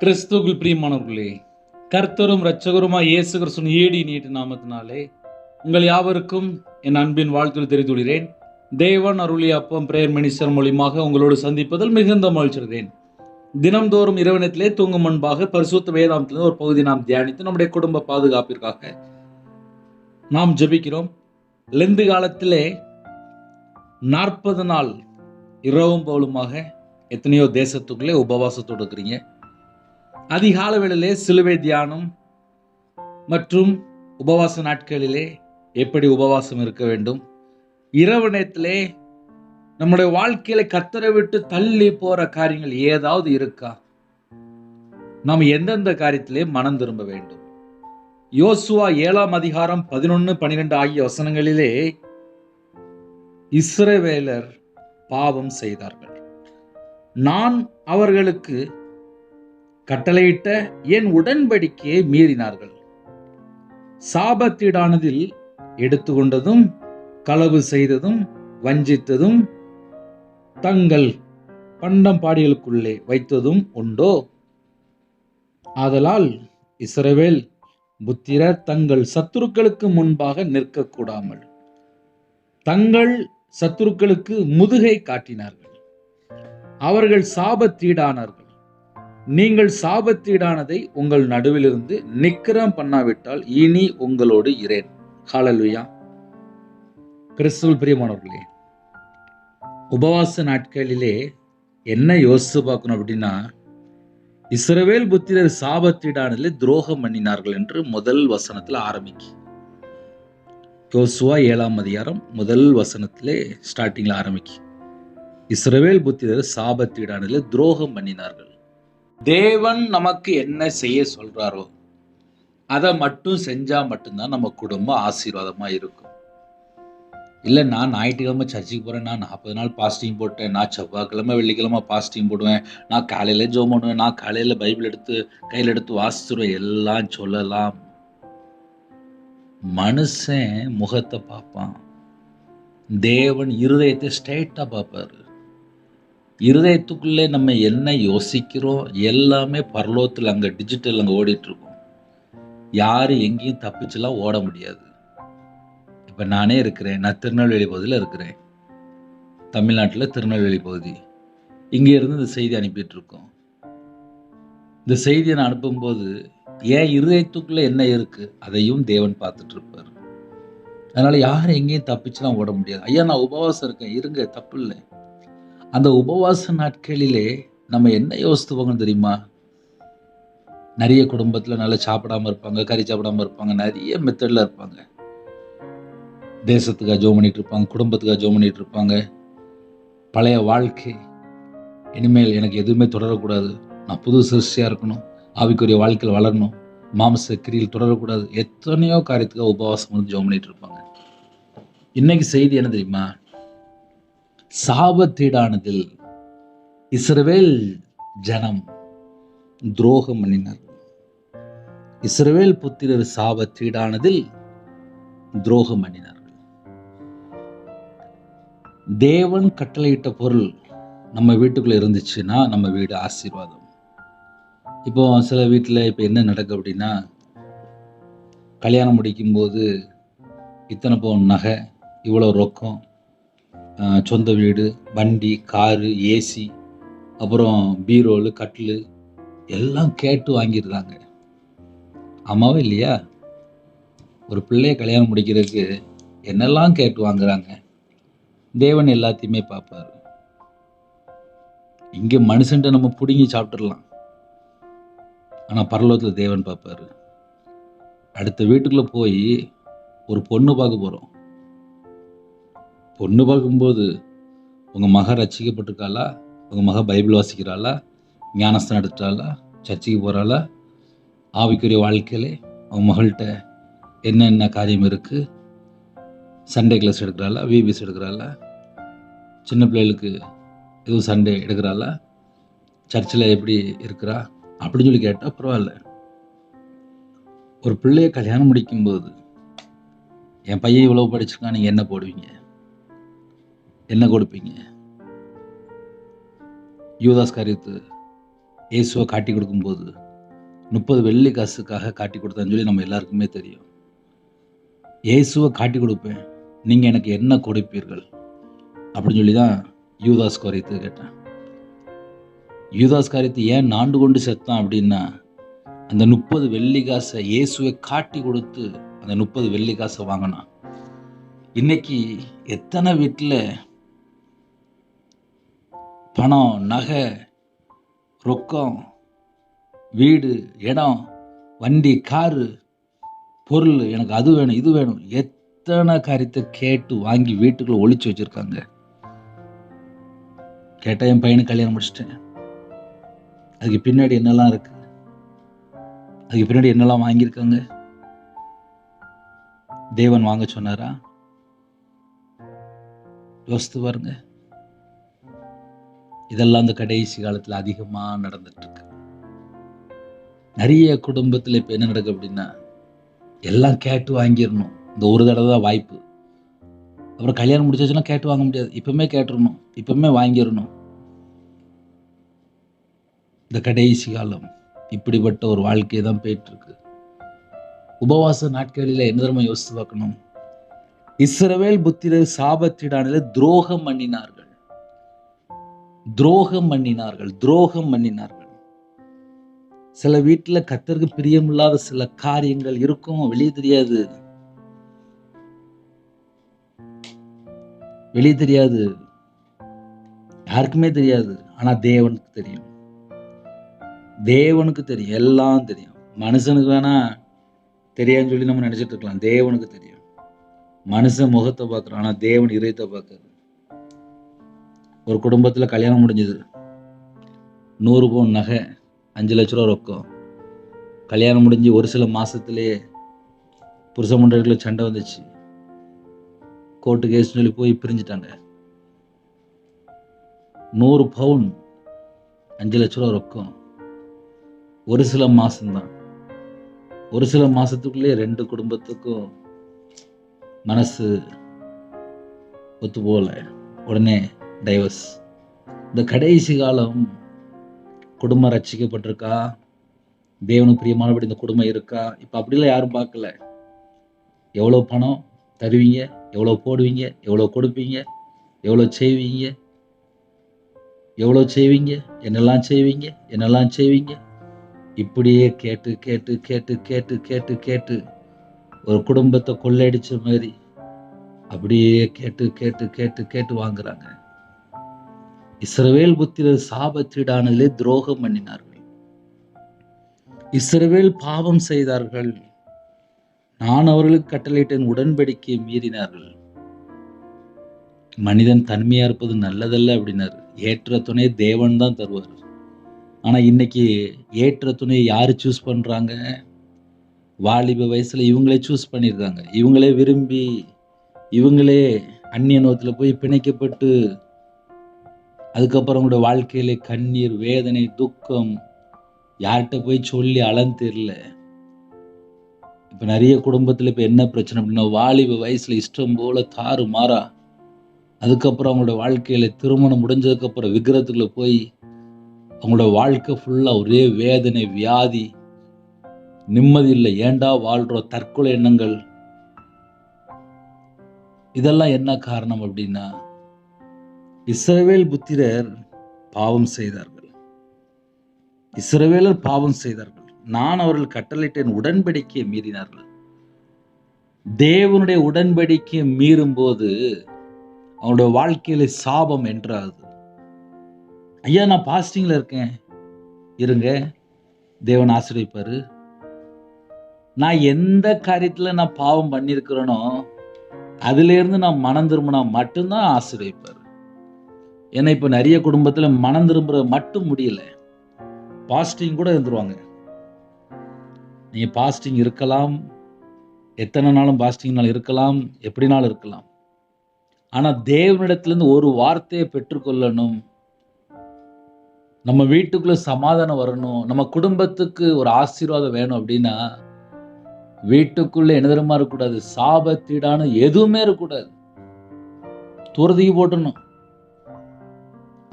கிறிஸ்துவுக்குள் பிரியமானவர்களே, கர்த்தரும் இரட்சகருமாய் இயேசு கிறிஸ்துவின் ஈடு நீட்டு நாமத்தினாலே உங்கள் யாவருக்கும் என் அன்பின் வாழ்த்துக்கள் தெரிவித்துள்ளேன். தேவன் அருளிய அப்பம் பிரேயர் மினிஸ்டர் மூலியமாக உங்களோடு சந்திப்பதில் மிகுந்த மகிழ்ச்சியடைகிறேன். தினம்தோறும் இரவினத்திலே தூங்கும் முன்பாக பரிசுத்த வேதாந்தத்திலிருந்து ஒரு பகுதி நாம் தியானித்து நம்முடைய குடும்ப பாதுகாப்பிற்காக நாம் ஜெபிக்கிறோம். லெந்து காலத்திலே 40 நாள் இரவும் பகலுமாக எத்தனையோ தேசத்துக்குள்ளே உபவாசத்தோடு இருக்கிறீங்க. அதிகால வேளையிலே சிலுவை தியானம் மற்றும் உபவாச நாட்களிலே எப்படி உபவாசம் இருக்க வேண்டும், இரவு நேரத்திலே நம்முடைய வாழ்க்கையில கர்த்தரை விட்டு தள்ளி போற காரியங்கள் ஏதாவது இருக்கா, நாம் எந்தெந்த காரியத்திலே மனம் திரும்ப வேண்டும். யோசுவா 7ஆம் அதிகாரம் 11, 12 ஆகிய வசனங்களிலே இஸ்ரவேலர் பாவம் செய்தார்கள். நான் அவர்களுக்கு கட்டளையிட்ட என் உடன்படிக்கையை மீறினார்கள். சாபத்தீடானதில் எடுத்துக்கொண்டதும் களவு செய்ததும் வஞ்சித்ததும் தங்கள் பண்டம்பாடிகளுக்குள்ளே வைத்ததும் உண்டோ? ஆதலால் இஸ்ரவேல் புத்திரர் தங்கள் சத்துருக்களுக்கு முன்பாக நிற்கக்கூடாமல் தங்கள் சத்துருக்களுக்கு முதுகை காட்டினார்கள். அவர்கள் சாபத்தீடானார்கள். நீங்கள் சாபத்தீடானதை உங்கள் நடுவிலிருந்து நிக்கிரம் பண்ணாவிட்டால் இனி உங்களோடு இரேன். ஹல்லேலூயா. கிறிஸ்துவுக்குள் பிரியமானவர்களே, உபவாச நாட்களிலே என்ன யோசிச்சு பார்க்கணும் அப்படின்னா, இஸ்ரவேல் புத்திரர் சாபத்தீடானதிலே துரோகம் பண்ணினார்கள் என்று முதல் வசனத்தில் ஆரம்பிக்கு. யோசுவா 7ஆம் அதிகாரம் முதல் வசனத்திலே ஸ்டார்டிங்ல ஆரம்பிக்கு. இஸ்ரவேல் புத்திரர் சாபத்தீடானதிலே துரோகம் பண்ணினார்கள். தேவன் நமக்கு என்ன செய்ய சொல்றாரோ அதை மட்டும் செஞ்சா மட்டும்தான் நம்ம குடும்பம் ஆசீர்வாதமா இருக்கும். இல்லை, நான் ஞாயிற்றுக்கிழமை சர்ச்சுக்கு போறேன், நான் 40 நாள் பாஸ்டிங் போட்டேன், நான் செவ்வாய்க்கிழமை வெள்ளிக்கிழமை பாஸ்டிங் போடுவேன், நான் காலையில ஜெபம் பண்ணுவேன், நான் காலையில பைபிள் எடுத்து கையில் எடுத்து வாசிச்சுருவேன், எல்லாம் சொல்லலாம். மனுஷன் முகத்தை பார்ப்பான், தேவன் இருதயத்தை ஸ்ட்ரைட்டா பார்ப்பாரு. இருதயத்துக்குள்ளே நம்ம என்ன யோசிக்கிறோம் எல்லாமே பரலோகத்தில் அங்கே டிஜிட்டல் அங்கே ஓடிட்டு இருக்கோம். யாரும் எங்கேயும் தப்பிச்சுலாம் ஓட முடியாது. இப்போ நானே இருக்கிறேன், நான் திருநெல்வேலி பகுதியில் இருக்கிறேன், தமிழ்நாட்டில் திருநெல்வேலி பகுதி. இங்கே இருந்து இந்த செய்தி அனுப்பிட்டு இருக்கோம். இந்த செய்தியை நான் அனுப்பும்போது ஏன் இருதயத்துக்குள்ளே என்ன இருக்கு அதையும் தேவன் பார்த்துட்டு இருப்பார். அதனால யாரும் எங்கேயும் தப்பிச்சுலாம் ஓட முடியாது. ஐயா, நான் உபவாசம் இருக்கேன், இருங்க, தப்பு இல்லை. அந்த உபவாச நாட்களிலே நம்ம என்ன யோசித்துவாங்கன்னு தெரியுமா? நிறைய குடும்பத்தில் நல்லா சாப்பிடாம இருப்பாங்க, கறி சாப்பிடாம இருப்பாங்க, நிறைய மெத்தடில் இருப்பாங்க. தேசத்துக்காக ஜெபம் பண்ணிட்டு இருப்பாங்க, குடும்பத்துக்காக ஜெபம் பண்ணிட்டு இருப்பாங்க. பழைய வாழ்க்கை இனிமேல் எனக்கு எதுவுமே தொடரக்கூடாது, நான் புது சிருஷ்டியாக இருக்கணும், ஆவிக்குரிய வாழ்க்கையில் வளரணும், மாம்ச கிரியில் தொடரக்கூடாது, எத்தனையோ காரியத்துக்காக உபவாசம் வந்து ஜெபம் பண்ணிட்டு இருப்பாங்க. இன்னைக்கு செய்தி என்ன தெரியுமா? சாபத்தீடானதில் இஸ்ரவேல் ஜனம் துரோகம் பண்ணினார்கள். இஸ்ரவேல் புத்திரர் சாபத்தீடானதில் துரோகம் பண்ணினார்கள். தேவன் கட்டளையிட்ட பொருள் நம்ம வீட்டுக்குள்ள இருந்துச்சுன்னா நம்ம வீடு ஆசீர்வாதம். இப்போ சில வீட்டில் இப்போ என்ன நடக்கு அப்படின்னா, கல்யாணம் முடிக்கும்போது இத்தனை பவுன் நகை, இவ்வளோ ரொக்கம், சொந்த வீடு, வண்டி, காரு, ஏசி, அப்புறம் பீரோலு, கட்டில் எல்லாம் கேட்டு வாங்கிடுறாங்க. ஆமாவா இல்லையா? ஒரு பிள்ளைய கல்யாணம் முடிக்கிறதுக்கு என்னெல்லாம் கேட்டு வாங்குறாங்க. தேவன் எல்லாத்தையுமே பார்ப்பாரு. இங்கே மனுஷன்ட்ட நம்ம பிடுங்கி சாப்பிட்டுடலாம், ஆனால் பரலோகத்தில் தேவன் பார்ப்பாரு. அடுத்த வீட்டுக்குள்ளே போய் ஒரு பொண்ணு பார்க்க போகிறோம். பொண்ணு பார்க்கும்போது உங்கள் மக ரட்சிக்கப்பட்டிருக்காளா, உங்கள் மக பைபிள் வாசிக்கிறாளா, ஞானஸ்தானம் எடுத்துட்டாளா, சர்ச்சுக்கு போகிறாளா, ஆவிக்குரிய வாழ்க்கையிலே அவங்க மகள்கிட்ட என்னென்ன காரியம் இருக்குது, சண்டே கிளாஸ் எடுக்கிறாளா, விபிஎஸ் எடுக்கிறாளா, சின்ன பிள்ளைகளுக்கு எதுவும் சண்டே எடுக்கிறாளா, சர்ச்சில் எப்படி இருக்கிறா அப்படின்னு சொல்லி கேட்டால் பரவாயில்ல. ஒரு பிள்ளைய கல்யாணம் முடிக்கும்போது என் பையன் இவ்வளோ படிச்சிருக்கான், நீங்கள் என்ன போடுவீங்க, என்ன கொடுப்பீங்க? யூதாஸ் காரியத்து இயேசுவை காட்டி கொடுக்கும்போது 30 வெள்ளி காசுக்காக காட்டி கொடுத்தான்னு சொல்லி நம்ம எல்லாருக்குமே தெரியும். இயேசுவை காட்டி கொடுப்பேன், நீங்கள் எனக்கு என்ன கொடுப்பீர்கள் அப்படின்னு சொல்லி தான் யூதாஸ் காரியத்தை கேட்டேன். யூதாஸ் காரியத்தை ஏன் நாண்டு கொண்டு செத்தான் அப்படின்னா, அந்த 30 வெள்ளி காசை இயேசுவை காட்டி கொடுத்து அந்த 30 வெள்ளி காசை வாங்கினான். இன்னைக்கு எத்தனை வீட்டில் பணம், நகை, ரொக்கம், வீடு, இடம், வண்டி, காரு, பொருள், எனக்கு அது வேணும் இது வேணும், எத்தனை காரியத்தை கேட்டு வாங்கி வீட்டுக்குள்ள ஒளிச்சு வச்சிருக்காங்க. கேட்டால் என் பையனுக்கு கல்யாணம் முடிச்சிட்டேன், அதுக்கு பின்னாடி என்னெல்லாம் இருக்கு, அதுக்கு பின்னாடி என்னெல்லாம் வாங்கியிருக்காங்க. தேவன் வாங்க சொன்னாரா? யோசித்து பாருங்க. இதெல்லாம் அந்த கடைசி காலத்தில் அதிகமாக நடந்துட்டு இருக்கு. நிறைய குடும்பத்தில் இப்போ என்ன நடக்கு அப்படின்னா, எல்லாம் கேட்டு வாங்கிடணும். இந்த ஒரு தடவை தான் வாய்ப்பு. அப்புறம் கல்யாணம் முடிச்சாச்சுன்னா கேட்டு வாங்க முடியாது. இப்பவுமே கேட்டுடணும், இப்பவுமே வாங்கிடணும். இந்த கடைசி காலம் இப்படிப்பட்ட ஒரு வாழ்க்கையை தான் போயிட்டு இருக்கு. உபவாச நாட்களில் என்ன தர்மம் யோசித்து பார்க்கணும். இஸ்ரவேல் புத்திரர் சாபத்திடானிலே துரோகம் பண்ணினார்கள், துரோகம் பண்ணினார்கள், துரோகம் பண்ணினார்கள். சில வீட்டில் கர்த்தருக்கு பிரியமில்லாத சில காரியங்கள் இருக்கும், வெளியே தெரியாது, வெளியே தெரியாது, யாருக்குமே தெரியாது. ஆனா தேவனுக்கு தெரியும், தேவனுக்கு தெரியும், எல்லாம் தெரியும். மனுஷனுக்கு வேணா தெரியாதுன்னு சொல்லி நம்ம நினைச்சிட்டு இருக்கலாம். தேவனுக்கு தெரியும். மனுஷன் முகத்தை பார்க்குறான், ஆனா தேவன் இதயத்தை பார்க்கறாரு. ஒரு குடும்பத்தில் கல்யாணம் முடிஞ்சது, 100 பவுன் நகை, 5 லட்ச ரூபா ரொக்கம். கல்யாணம் முடிஞ்சு ஒரு சில மாசத்திலேயே புருஷ மண்டலத்தில் சண்டை வந்துச்சு, கோர்ட்டு கேஸ் சொல்லி போய் பிரிஞ்சுட்டாங்க. 100 பவுன் 5 லட்ச ரூபா ரொக்கம். ஒரு சில மாசம்தான், ஒரு சில மாசத்துக்குள்ளே 2 குடும்பத்துக்கும் மனசு ஒத்து போல, உடனே டைவர்ஸ். இந்த கடைசி காலம் குடும்பம் ரட்சிக்கப்பட்டிருக்கா, தேவனுக்கு பிரியமானபடி இந்த குடும்பம் இருக்கா? இப்போ அப்படிலாம் யாரும் பார்க்கல. எவ்வளோ பணம் தருவீங்க, எவ்வளோ போடுவீங்க, எவ்வளோ கொடுப்பீங்க, எவ்வளோ செய்வீங்க, எவ்வளோ செய்வீங்க, என்னெல்லாம் செய்வீங்க, என்னெல்லாம் செய்வீங்க, இப்படியே கேட்டு கேட்டு கேட்டு கேட்டு கேட்டு கேட்டு ஒரு குடும்பத்தை கொள்ளையடிச்ச மாதிரி அப்படியே கேட்டு கேட்டு கேட்டு கேட்டு வாங்குறாங்க. இஸ்ரவேல் புத்திரர் சாபத்தீடானிலே துரோகம் பண்ணினார்கள், இஸ்ரவேல் பாவம் செய்தார்கள், நான் அவர்களுக்கு கட்டளையிட்டேன் உடன்படிக்கையை மீறினார்கள். மனிதன் தன்மையா இருப்பது நல்லதல்ல அப்படின்னாரு. ஏற்ற துணை தேவன் தான் தருவார். ஆனா இன்னைக்கு ஏற்ற துணையை யாரு சூஸ் பண்றாங்க? வாலிப வயசுல இவங்களே சூஸ் பண்ணியிருக்காங்க. இவங்களே விரும்பி, இவங்களே அந்நிய நோத்துல போய் பிணைக்கப்பட்டு, அதுக்கப்புறம் கூட வாழ்க்கையில கண்ணீர், வேதனை, துக்கம், யார்கிட்ட போய் சொல்லி அளன்னு தெரியல. இப்ப நிறைய குடும்பத்துல இப்ப என்ன பிரச்சனை அப்படின்னா, வாலிப வயசுல இஷ்டம் போல தாறு மாறா, அதுக்கப்புறம் அவங்களோட வாழ்க்கையில திருமணம் முடிஞ்சதுக்கு அப்புறம் விக்கிரத்துக்குள்ள போய் அவங்களோட வாழ்க்கை ஃபுல்லா ஒரே வேதனை, வியாதி, நிம்மதி இல்லை, ஏண்டா வாழ்றோம், தற்கொலை எண்ணங்கள். இதெல்லாம் என்ன காரணம் அப்படின்னா, இஸ்ரவேல் புத்திரர் பாவம் செய்தார்கள், இஸ்ரவேலர் பாவம் செய்தார்கள், நான் அவர்கள் கட்டளையிட்டேன் உடன்படிக்கையை மீறினார்கள். தேவனுடைய உடன்படிக்கையை மீறும் போது அவனுடைய வாழ்க்கையில சாபம் என்றாது. ஐயா நான் பாஸ்டிங்ல இருக்கேன், இருங்க, தேவன் ஆசீர்வதிப்பாரு. நான் எந்த காரியத்துல நான் பாவம் பண்ணியிருக்கிறேனோ அதுல இருந்து நான் மனம் திரும்பினா மட்டும்தான் ஆசீர்வதிப்பாரு. ஏன்னா இப்ப நிறைய குடும்பத்துல மனம் திரும்புற மட்டும் முடியல, பாஸ்டிங் கூட இருந்துருவாங்க. நீங்க பாஸ்டிங் இருக்கலாம், எத்தனை நாளும் பாஸ்டிங்னாலும் இருக்கலாம், எப்படினாலும் இருக்கலாம். ஆனா தேவனிடத்திலிருந்து ஒரு வார்த்தையை பெற்றுக்கொள்ளணும், நம்ம வீட்டுக்குள்ள சமாதானம் வரணும், நம்ம குடும்பத்துக்கு ஒரு ஆசீர்வாதம் வேணும் அப்படின்னா வீட்டுக்குள்ள என்ன தெரியுமா இருக்கக்கூடாது? சாபத்தீடான எதுவுமே இருக்கக்கூடாது, தூரத்துக்கு போட்டணும்.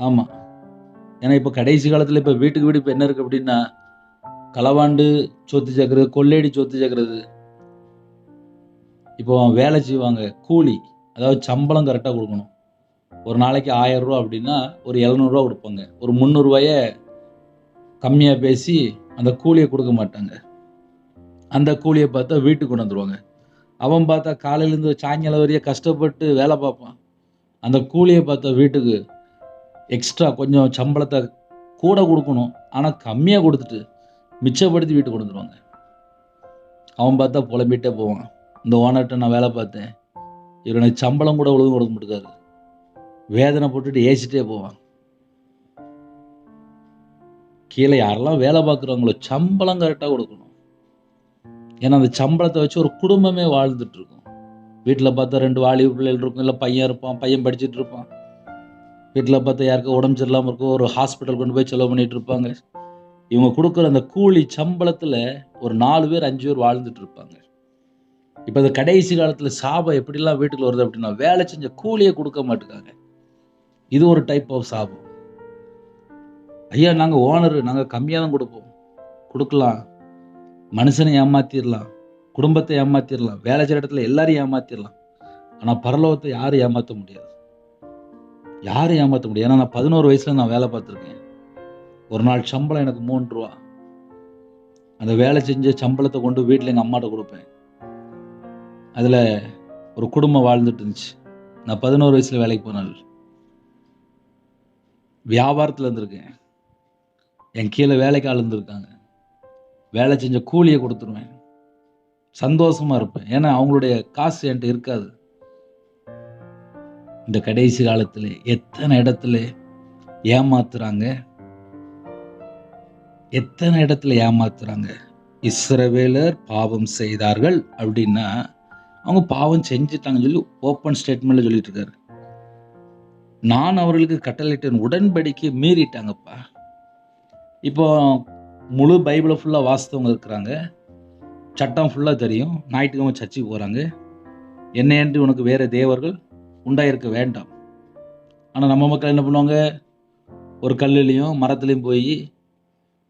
ஆமா, ஏன்னா இப்போ கடைசி காலத்தில் இப்போ வீட்டுக்கு வீடு இப்போ என்ன இருக்குது அப்படின்னா, களவாண்டு சொத்து சேர்க்கறது, கொள்ளையடி சொத்து சேர்க்கறது. இப்போ வேலை செய்வாங்க, கூலி, அதாவது சம்பளம் கரெக்டாக கொடுக்கணும். ஒரு நாளைக்கு 1000 ரூபா அப்படின்னா ஒரு 700 ரூபா கொடுப்பாங்க. ஒரு 300 ரூபாய கம்மியாக பேசி அந்த கூலியை கொடுக்க மாட்டாங்க. அந்த கூலியை பார்த்தா வீட்டுக்கு கொண்டு வந்துருவாங்க. அவன் பார்த்தா காலையிலேருந்து சாயங்காலம் வரைய கஷ்டப்பட்டு வேலை பார்ப்பான். அந்த கூலியை பார்த்தா வீட்டுக்கு எக்ஸ்ட்ரா கொஞ்சம் சம்பளத்தை கூட கொடுக்கணும், ஆனால் கம்மியாக கொடுத்துட்டு மிச்சப்படுத்தி வீட்டுக்கு கொண்டு வந்துருவாங்க. அவன் பார்த்தா புலம்பிகிட்டே போவான், இந்த ஓனர்கிட்ட நான் வேலை பார்த்தேன், இவர் எனக்கு சம்பளம் கூட ஒழுங்கு கொடுக்க மாட்டேங்காரு, வேதனை போட்டுட்டு ஏசிட்டே போவான். கீழே யாரெல்லாம் வேலை பார்க்குறவங்களோ சம்பளம் கரெக்டாக கொடுக்கணும். ஏன்னா அந்த சம்பளத்தை வச்சு ஒரு குடும்பமே வாழ்ந்துட்டு இருக்கும். வீட்டில் பார்த்தா 2 வாலிப பிள்ளைகள் இருக்கும், இல்லை பையன் இருப்பான், பையன் படிச்சுட்டு இருப்பான். வீட்டில் பார்த்தா யாருக்கும் உடம்பு சரியில்லாமல் இருக்கும், ஒரு ஹாஸ்பிட்டல் கொண்டு போய் செலவு பண்ணிட்டு இருப்பாங்க. இவங்க கொடுக்குற அந்த கூலி சம்பளத்தில் ஒரு 4 பேர் 5 பேர் வாழ்ந்துட்டு இருப்பாங்க. இப்போ இந்த கடைசி காலத்தில் சாபம் எப்படிலாம் வீட்டுக்குள்ள வருது அப்படின்னா, வேலை செஞ்ச கூலியை கொடுக்க மாட்டேங்காங்க. இது ஒரு டைப் ஆஃப் சாபம். ஐயா நாங்கள் ஓனரு, நாங்கள் கம்மியாக தான் கொடுப்போம், கொடுக்கலாம், மனுஷனை ஏமாத்திடலாம், குடும்பத்தை ஏமாத்திடலாம், வேலை செய்கிற இடத்துல எல்லாரையும் ஏமாத்திடலாம். ஆனால் பரலோகத்தை யாரும் ஏமாற்ற முடியாது, யாரும் ஏமாற்ற முடியாது. ஏன்னா நான் 11 வயசுல நான் வேலை பார்த்துருக்கேன். ஒரு நாள் சம்பளம் எனக்கு 3 ரூபா. அந்த வேலை செஞ்ச சம்பளத்தை கொண்டு வீட்டில் எங்கள் அம்மாட்ட கொடுப்பேன். அதில் ஒரு குடும்பம் வாழ்ந்துட்டு இருந்துச்சு. நான் 11 வயசுல வேலைக்கு போனால் வியாபாரத்தில் இருந்திருக்கேன். என் கீழே வேலைக்கு ஆள் இருந்திருக்காங்க. வேலை செஞ்ச கூலியை கொடுத்துருவேன், சந்தோஷமா இருப்பேன். ஏன்னா அவங்களுடைய காசு என்கிட்ட இருக்காது. இந்த கடைசி காலத்தில் எத்தனை இடத்துல ஏமாத்துறாங்க, எத்தனை இடத்துல ஏமாத்துறாங்க. இஸ்ரவேலர் பாவம் செய்தார்கள் அப்படின்னா அவங்க பாவம் செஞ்சுட்டாங்கன்னு சொல்லி ஓப்பன் ஸ்டேட்மெண்ட்ல சொல்லிட்டு இருக்காரு. நான் அவர்களுக்கு கட்டளையிட்டேன், உடன்படிக்கை மீறிட்டாங்கப்பா. இப்போ முழு பைபிளை ஃபுல்லாக வாசித்தவங்க இருக்கிறாங்க, சட்டம் ஃபுல்லாக தெரியும், ஞாயிற்றுக்கிழமை சர்ச்சுக்கு போகிறாங்க, என்னையன்று உனக்கு வேறு தேவர்கள் உண்டாயிருக்க வேண்டாம். ஆனால் நம்ம மக்கள் என்ன பண்ணுவாங்க, ஒரு கல்லுலேயும் மரத்துலேயும் போய்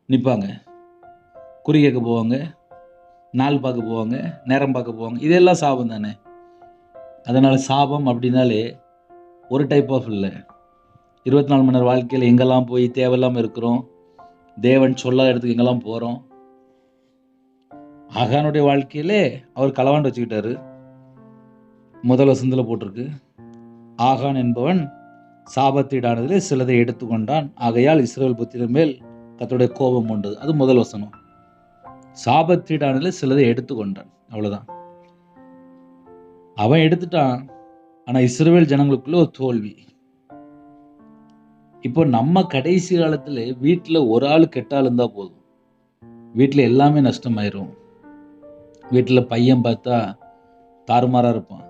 நிற்பாங்க, குறி கேட்க போவாங்க, நாள் பார்க்க போவாங்க, நேரம் பார்க்க போவாங்க. இதெல்லாம் சாபம் தானே. அதனால் சாபம் அப்படின்னாலே ஒரு டைப் ஆஃப் இல்லை. 24 மணி நேரம் வாழ்க்கையில் எங்கெல்லாம் போய் தேவையில்லாமல் இருக்கிறோம், தேவன் சொல்லாத இடத்துக்கு எங்கெல்லாம் போகிறோம். ஆகானுடைய வாழ்க்கையிலே அவர் களவாண்டு வச்சுக்கிட்டாரு. முதல் வசனத்தில் போட்டிருக்கு, ஆகான் என்பவன் சாபத்தீடானதிலே சிலதை எடுத்துக்கொண்டான், ஆகையால் இஸ்ரவேல் புத்திரர் மேல் கர்த்தருடைய கோபம் உண்டது. அது முதல் வசனம். சாபத்தீடானதில் சிலதை எடுத்துக்கொண்டான், அவ்வளவுதான். அவன் எடுத்துட்டான், ஆனா இஸ்ரவேல் ஜனங்களுக்குள்ள ஒரு தோல்வி. இப்போ நம்ம கடைசி காலத்துல வீட்டுல ஒரு ஆள் கெட்டால் இருந்தா போதும், வீட்டுல எல்லாமே நஷ்டமாயிரும். வீட்டுல பையன் பார்த்தா தாறுமாறா இருப்பான்,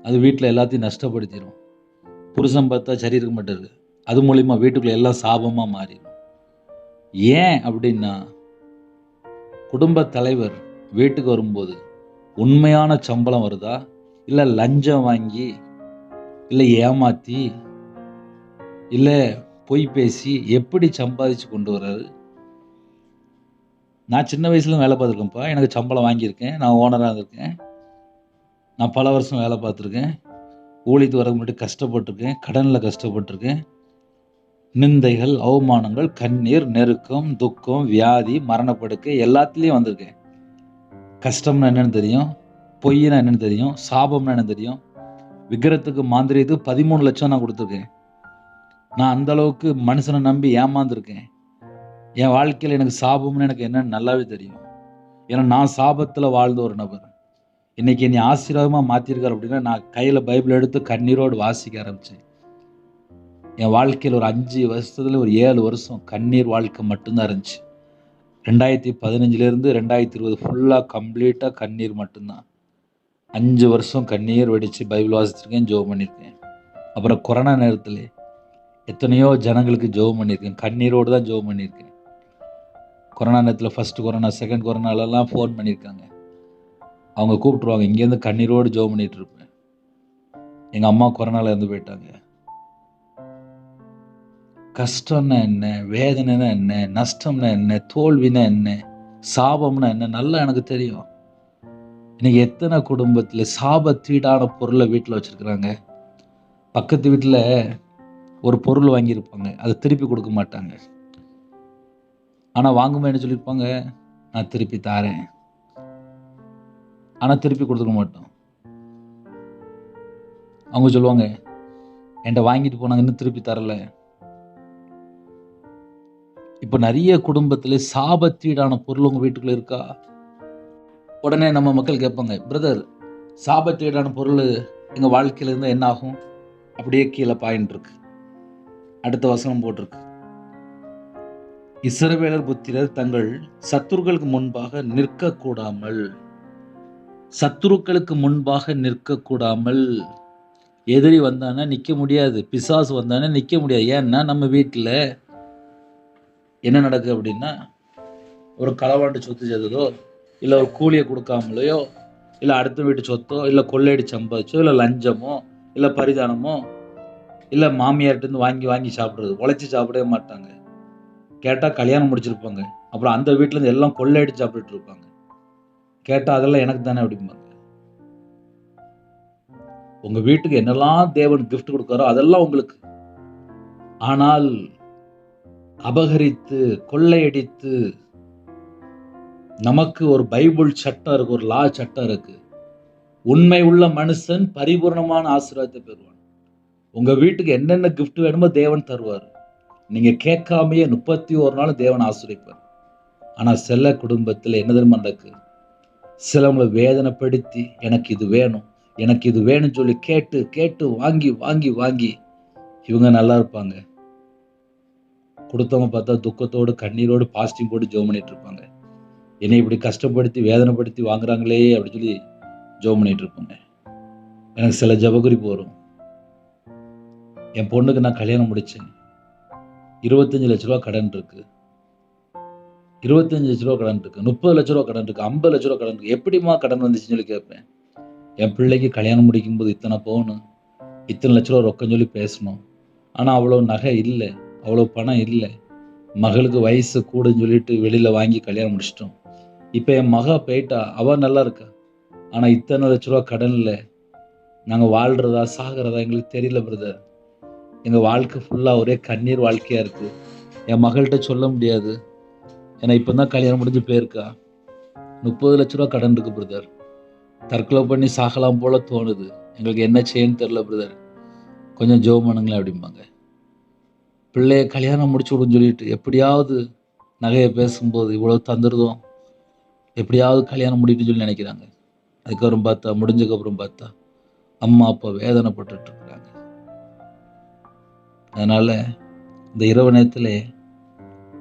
அது வீட்டுல எல்லாத்தையும் நஷ்டப்படுத்திடும். புருஷன் பார்த்தா சரி இருக்க மாட்டாரு, அது மூலியமா வீட்டுக்குள்ள எல்லாம் சாபமா மாறிடும். ஏன் அப்படின்னா, குடும்ப தலைவர் வீட்டுக்கு வரும்போது உண்மையான சம்பளம் வருதா, இல்லை லஞ்சம் வாங்கி, இல்லை ஏமாத்தி, இல்லை பொய் பேசி எப்படி சம்பாதிச்சு கொண்டு வர்றாரு. நான் சின்ன வயசுல வேலை பார்த்துருக்கேன்ப்பா, எனக்கு சம்பளம் வாங்கியிருக்கேன், நான் ஓனராக இருந்திருக்கேன், நான் பல வருஷம் வேலை பார்த்துருக்கேன், ஊழியத்து வரக்கு முன்னாடி கஷ்டப்பட்டிருக்கேன், கடனில் கஷ்டப்பட்டிருக்கேன், நிந்தைகள், அவமானங்கள், கண்ணீர், நெருக்கம், துக்கம், வியாதி, மரணப்படுக்கை எல்லாத்துலேயும் வந்திருக்கேன். கஷ்டம்னா என்னன்னு தெரியும், பொய்னா என்னன்னு தெரியும், சாபம்னா என்னன்னு தெரியும். விக்கிரத்துக்கு மாந்திரியத்துக்கு 13 லட்சம் நான் கொடுத்துருக்கேன். நான் அந்த அளவுக்கு மனுஷனை நம்பி ஏமாந்துருக்கேன். என் வாழ்க்கையில் எனக்கு சாபம்னு எனக்கு என்னன்னு நல்லாவே தெரியும். ஏன்னா நான் சாபத்தில் வாழ்ந்த ஒரு நபர். இன்னைக்கு என்னை ஆசீர்வாதமாக மாற்றிருக்காரு அப்படின்னா, நான் கையில் பைபிள் எடுத்து கண்ணீரோடு வாசிக்க ஆரம்பித்தேன். என் வாழ்க்கையில் ஒரு 5 வருஷத்துல ஒரு 7 வருஷம் கண்ணீர் வாழ்க்கை மட்டும்தான் இருந்துச்சு. 2015 2020 ஃபுல்லாக கம்ப்ளீட்டாக கண்ணீர் மட்டும்தான். 5 வருஷம் கண்ணீர் வெடித்து பைபிள் வாசிச்சிருக்கேன், ஜெபம் பண்ணியிருக்கேன். அப்புறம் கொரோனா நேரத்தில் எத்தனையோ ஜனங்களுக்கு ஜெபம் பண்ணியிருக்கேன், கண்ணீரோடு தான் ஜெபம் பண்ணியிருக்கேன். கொரோனா நேரத்தில் ஃபஸ்ட்டு கொரோனா, செகண்ட் கொரோனாலெல்லாம் ஃபோன் பண்ணியிருக்காங்க. அவங்க கூப்பிட்ருவாங்க, இங்கேருந்து கண்ணீரோடு ஜெபம் பண்ணிகிட்டு இருப்பேன். எங்கள் அம்மா கொரோனாவில் இருந்து போயிட்டாங்க. கஷ்டம்னா என்ன, வேதனைனா என்ன, நஷ்டம்னா என்ன, தோல்வினா என்ன, சாபம்னா என்ன நல்லா எனக்கு தெரியும். இன்னைக்கு எத்தனை குடும்பத்துல சாபத்தீடான பொருளை வீட்டில் வச்சிருக்கிறாங்க. பக்கத்து வீட்டில் ஒரு பொருள் வாங்கியிருப்பாங்க, அதை திருப்பி கொடுக்க மாட்டாங்க. ஆனால் வாங்கும்போது என்ன சொல்லியிருப்பாங்க, நான் திருப்பி தாரேன். ஆனால் திருப்பி கொடுத்துக்க மாட்டோம். அவங்க சொல்லுவாங்க, என்கிட்ட வாங்கிட்டு போனாங்க, இன்னும் திருப்பி தரல. இப்போ நிறைய குடும்பத்தில் சாபத்தீடான பொருள் உங்கள் வீட்டுக்குள்ளே இருக்கா? உடனே நம்ம மக்கள் கேட்பாங்க, பிரதர் சாபத்தீடான பொருள் எங்கள் வாழ்க்கையில் இருந்தால் என்ன ஆகும்? அப்படியே கீழே பாயிண்ட் இருக்கு. அடுத்த வசனம் போட்டிருக்கு, இஸ்ரவேலர் புத்திரர் தங்கள் சத்துருக்களுக்கு முன்பாக நிற்கக்கூடாமல், சத்துருக்களுக்கு முன்பாக நிற்கக்கூடாமல். எதிரி வந்தானே நிற்க முடியாது, பிசாசு வந்தானே நிற்க முடியாது. ஏன்னா நம்ம வீட்டில் என்ன நடக்குது அப்படின்னா, ஒரு களவாண்டு சொத்து செய்ததோ, இல்லை ஒரு கூலியை கொடுக்காமலையோ, இல்லை அடுத்த வீட்டு சொத்தோ, இல்லை கொள்ளையடி சம்பாதிச்சோ, இல்லை லஞ்சமோ, இல்லை பரிதானமோ, இல்லை மாமியார்கிட்டருந்து வாங்கி வாங்கி சாப்பிட்றது. உழைச்சி சாப்பிடவே மாட்டாங்க. கேட்டால் கல்யாணம் முடிச்சிருப்பாங்க, அப்புறம் அந்த வீட்டிலேருந்து எல்லாம் கொள்ளையடி சாப்பிட்டுட்டு இருப்பாங்க. கேட்டால் அதெல்லாம் எனக்கு தானே அப்படிம்பாங்க. உங்கள் வீட்டுக்கு என்னெல்லாம் தேவன் கிஃப்ட் கொடுக்காரோ அதெல்லாம் உங்களுக்கு. ஆனால் அபகரித்து கொள்ளையடித்து, நமக்கு ஒரு பைபிள் சட்டம் இருக்கு, ஒரு லா சட்டம் இருக்கு. உண்மை உள்ள மனுஷன் பரிபூர்ணமான ஆசீர்வாதத்தை பெறுவான். உங்க வீட்டுக்கு என்னென்ன கிஃப்ட் வேணுமோ தேவன் தருவார். நீங்க கேட்காமையே 31 நாள் தேவன் ஆசீர்வதிப்பார். ஆனா சில குடும்பத்தில் என்ன தெரியுமா நடக்கு, சிலவங்களை வேதனைப்படுத்தி எனக்கு இது வேணும், எனக்கு இது வேணும்னு சொல்லி கேட்டு கேட்டு வாங்கி வாங்கி வாங்கி இவங்க நல்லா இருப்பாங்க. கொடுத்தவங்க பார்த்தா துக்கத்தோடு கண்ணீரோடு பாஸ்டிங் போட்டு ஜெபம் பண்ணிட்டு இருப்பாங்க. என்னை இப்படி கஷ்டப்படுத்தி வேதனைப்படுத்தி வாங்குறாங்களே அப்படின்னு சொல்லி ஜெபம் பண்ணிட்டு இருப்பாங்க. எனக்கு சில ஜெபக்குறிப்பு வரும். என் பொண்ணுக்கு நான் கல்யாணம் முடிச்சேன், 25 லட்ச ரூபா கடன் இருக்கு, 25 லட்ச ரூபா கடன் இருக்கு, 30 லட்ச ரூபா கடன் இருக்கு, 50 லட்ச ரூபா கடன் இருக்கு. எப்படிமா கடன் வந்துச்சுன்னு சொல்லி கேட்பேன். என் பிள்ளைக்கு கல்யாணம் முடிக்கும் போது இத்தனை பவுன், இத்தனை லட்ச ரூபா ரொக்கம் சொல்லி பேசணும். ஆனால் அவ்வளோ நகை இல்லை, அவ்வளோ பணம் இல்லை. மகளுக்கு வயசு கூடுன்னு சொல்லிட்டு வெளியில் வாங்கி கல்யாணம் முடிச்சிட்டோம். இப்போ என் மகா போயிட்டா, அவள் நல்லா இருக்கா. ஆனால் இத்தனை லட்ச ரூபா கடனில் நாங்கள் வாழ்கிறதா சாகிறதா எங்களுக்கு தெரியல பிரதர். எங்கள் வாழ்க்கை ஃபுல்லாக ஒரே கண்ணீர் வாழ்க்கையாக இருக்குது. என் மகள்கிட்ட சொல்ல முடியாது, ஏன்னா இப்போ தான் கல்யாணம் முடிஞ்சு போயிருக்கா. 30 லட்ச ரூபா கடன் இருக்குது பிரதர். தற்கொலை பண்ணி சாகலாம் போல தோணுது. எங்களுக்கு என்ன செய்யன்னு தெரில பிரதர், கொஞ்சம் ஜெபம் பண்ணுங்களேன் அப்படிம்பாங்க. பிள்ளைய கல்யாணம் முடிச்சு விடுன்னு சொல்லிட்டு எப்படியாவது நகையை பேசும்போது இவ்வளோ தந்துருதோம், எப்படியாவது கல்யாணம் முடிட்டுன்னு சொல்லி நினைக்கிறாங்க. அதுக்கப்புறம் பார்த்தா, முடிஞ்சதுக்கப்புறம் பார்த்தா அம்மா அப்பா வேதனைப்பட்டு இருக்கிறாங்க. அதனால இந்த இரவு நேரத்தில்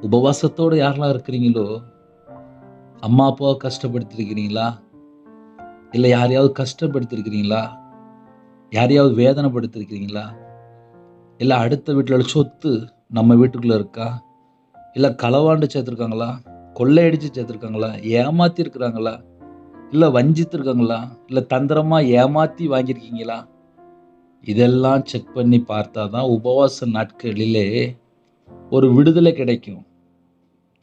உபவாசத்தோடு யாரெல்லாம் இருக்கிறீங்களோ, அம்மா அப்பாவை கஷ்டப்படுத்திருக்கிறீங்களா, இல்லை யாரையாவது கஷ்டப்படுத்திருக்கிறீங்களா, யாரையாவது வேதனைப்படுத்திருக்கிறீங்களா, இல்லை அடுத்த வீட்டில் சொத்து நம்ம வீட்டுக்குள்ளே இருக்கா, இல்லை களவாண்டு சேர்த்துருக்காங்களா, கொள்ளையடிச்சு சேர்த்துருக்காங்களா, ஏமாற்றி இருக்கிறாங்களா, இல்லை வஞ்சித்திருக்காங்களா, இல்லை தந்திரமாக ஏமாற்றி வாங்கியிருக்கீங்களா, இதெல்லாம் செக் பண்ணி பார்த்தா தான் உபவாச நாட்களிலே ஒரு விடுதலை கிடைக்கும்.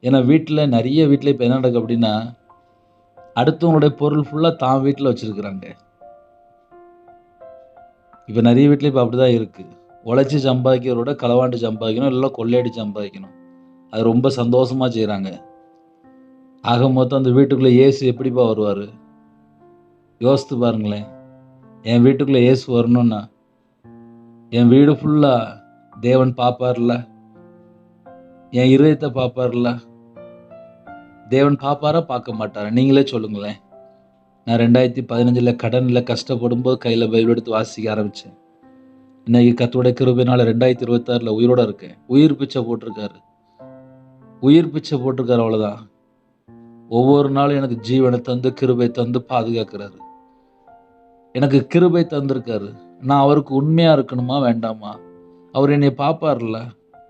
ஏன்னா வீட்டில் நிறைய வீட்டில் இப்போ என்ன நடக்குது அப்படின்னா, அடுத்தவங்களுடைய பொருள் ஃபுல்லாக தான் வீட்டில் வச்சுருக்குறாங்க. இப்போ நிறைய வீட்டில் இப்போ அப்படி தான் இருக்குது. உழைச்சி சம்பாதிக்கிறதோட களவாண்டு சம்பாதிக்கணும், இல்லை கொள்ளையடி சம்பாதிக்கணும். அது ரொம்ப சந்தோஷமாக செய்கிறாங்க. ஆக மொத்தம் அந்த வீட்டுக்குள்ளே இயேசு எப்படிப்பா வருவார்? யோசித்து பாருங்களேன். என் வீட்டுக்குள்ளே இயேசு வரணும்னா என் வீடு ஃபுல்லாக தேவன் பார்ப்பார்ல, என் இருதயத்தை பார்ப்பார்ல. தேவன் பார்ப்பாரா பார்க்க மாட்டாரா? நீங்களே சொல்லுங்களேன். நான் 2015 கடனில் கஷ்டப்படும் போது கையில் பைபிள் எடுத்து வாசிக்க ஆரம்பித்தேன். இன்னைக்கு கர்த்தருடைய கிருபையினால 2026 உயிரோட இருக்கேன். உயிர் பிச்சை போட்டிருக்காரு, உயிர் பிச்சை போட்டிருக்காரு, அவ்வளோதான். ஒவ்வொரு நாளும் எனக்கு ஜீவனை தந்து கிருபை தந்து பாதுகாக்கிறாரு. எனக்கு கிருபை தந்திருக்காரு. நான் அவருக்கு உண்மையாக இருக்கணுமா வேண்டாமா? அவர் என்னை பார்ப்பார்ல.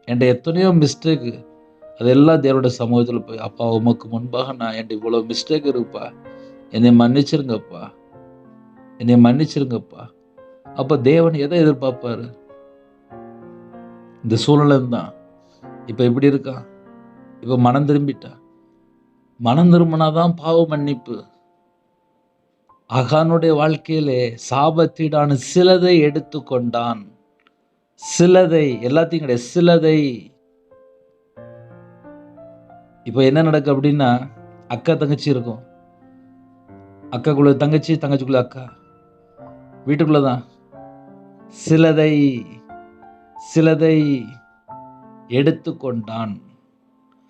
என்கிட்ட எத்தனையோ மிஸ்டேக்கு, அதெல்லாம் தேவனுடைய சமூகத்தில் போய், அப்பா உமக்கு முன்பாக நான் என்கிட்ட இவ்வளோ மிஸ்டேக் இருக்குப்பா, என்னை மன்னிச்சிருங்கப்பா, என்னை மன்னிச்சிருங்கப்பா. அப்போ தேவன் எதை எதிர்பார்ப்பாரு? இந்த சூழ்நிலை தான். இப்போ எப்படி இருக்கா? இப்போ மனம் திரும்பிட்டா. மனம் திரும்பினாதான் பாவ மன்னிப்பு. ஆகானுடைய வாழ்க்கையிலே சாபத்தீடான சிலதை எடுத்துக்கொண்டான். சிலதை, எல்லாத்தையும் கிடையாது, சிலதை. இப்போ என்ன நடக்கு அப்படின்னா, அக்கா தங்கச்சி இருக்கும். அக்காக்குள்ள தங்கச்சி, தங்கச்சிக்குள்ள அக்கா, வீட்டுக்குள்ளதான். சிலதை சிலதை எடுத்துக்கொண்டான்.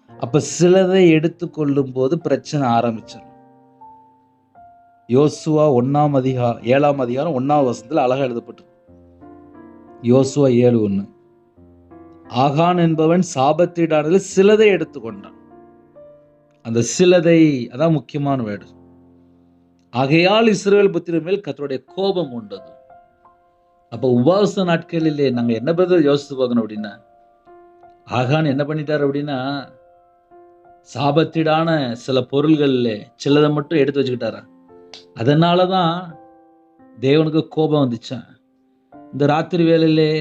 அப்ப சிலதை எடுத்துக்கொள்ளும் போது பிரச்சனை ஆரம்பிச்சிடும். யோசுவா 7ஆம் அதிகாரம் 1ஆம் வசனத்தில் அழகா எழுதப்பட்டு, யோசுவா 7:1. ஆகான் என்பவன் சாபத்தீடானதில் சிலதை எடுத்துக்கொண்டான். அந்த சிலதை அதான் முக்கியமான வேர்டு. ஆகையால் இஸ்ரவேல் புத்திரர் மேல் கர்த்தருடைய கோபம் உண்டது. அப்ப உபவாச நாட்களிலே நாங்க என்ன பதில் யோசித்து பார்க்கணும் அப்படின்னா, ஆகான் என்ன பண்ணிட்டார் அப்படின்னா, சாபத்தீடான சில பொருள்கள்ல சிலதை மட்டும் எடுத்து வச்சுக்கிட்டாரா. அதனாலதான் தேவனுக்கு கோபம் வந்துச்சான். இந்த ராத்திரி வேளையிலே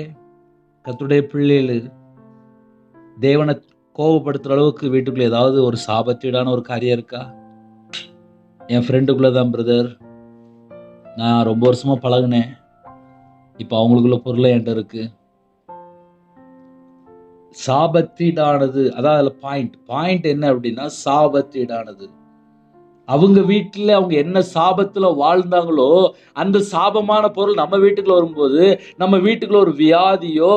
கர்த்தருடைய பிள்ளைகள் தேவனை கோபப்படுத்துற அளவுக்கு வீட்டுக்குள்ள ஏதாவது ஒரு சாபத்தீடான ஒரு காரியம் இருக்கா? என் ஃப்ரெண்டுக்குள்ளதான் பிரதர், நான் ரொம்ப வருஷமா பழகுனேன், இப்ப அவங்களுக்குள்ள பொருளை என்கிட்ட இருக்கு. சாபத்தீடானது, அதான் அதுல பாயிண்ட் என்ன அப்படின்னா, சாபத்தீடானது. அவங்க வீட்டுல அவங்க என்ன சாபத்துல வாழ்ந்தாங்களோ அந்த சாபமான பொருள் நம்ம வீட்டுக்குள்ள வரும்போது, நம்ம வீட்டுக்குள்ள ஒரு வியாதியோ,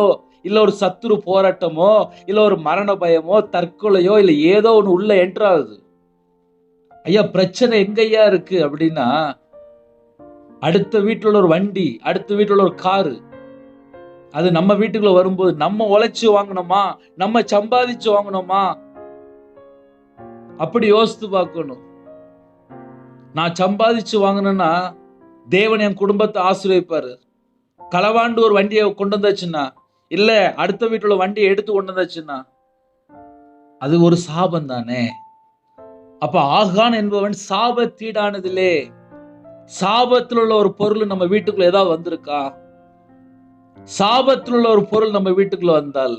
இல்ல ஒரு சத்துரு போராட்டமோ, இல்ல ஒரு மரண பயமோ, தற்கொலையோ, இல்ல ஏதோ ஒண்ணு உள்ள என்டர் ஆகுது. ஐயா பிரச்சனை எங்கய்யா இருக்கு அப்படின்னா, அடுத்த வீட்டுல உள்ள ஒரு வண்டி, அடுத்த வீட்டுல உள்ள ஒரு காரு, அது நம்ம வீட்டுக்குள்ள வரும்போது நம்ம உழைச்சு வாங்கணுமா, நம்ம சம்பாதிச்சு வாங்கணுமா? அப்படி யோசித்து பார்க்கணும். நான் சம்பாதிச்சு வாங்கினேன்னா தேவன் என் குடும்பத்தை ஆசீர்வதிப்பாரு. களவாண்டு ஒரு வண்டியை கொண்டு வந்தாச்சுன்னா, இல்ல அடுத்த வீட்டுல வண்டியை எடுத்து கொண்டு வந்தாச்சுன்னா, அது ஒரு சாபம் தானே. அப்ப ஆகான் என்பவன் சாபத்தீடானதிலே, சாபத்தில் உள்ள ஒரு பொருள் நம்ம வீட்டுக்குள்ள ஏதாவது வந்திருக்கா? சாபத்தில் உள்ள ஒரு பொருள் நம்ம வீட்டுக்குள்ள வந்தால்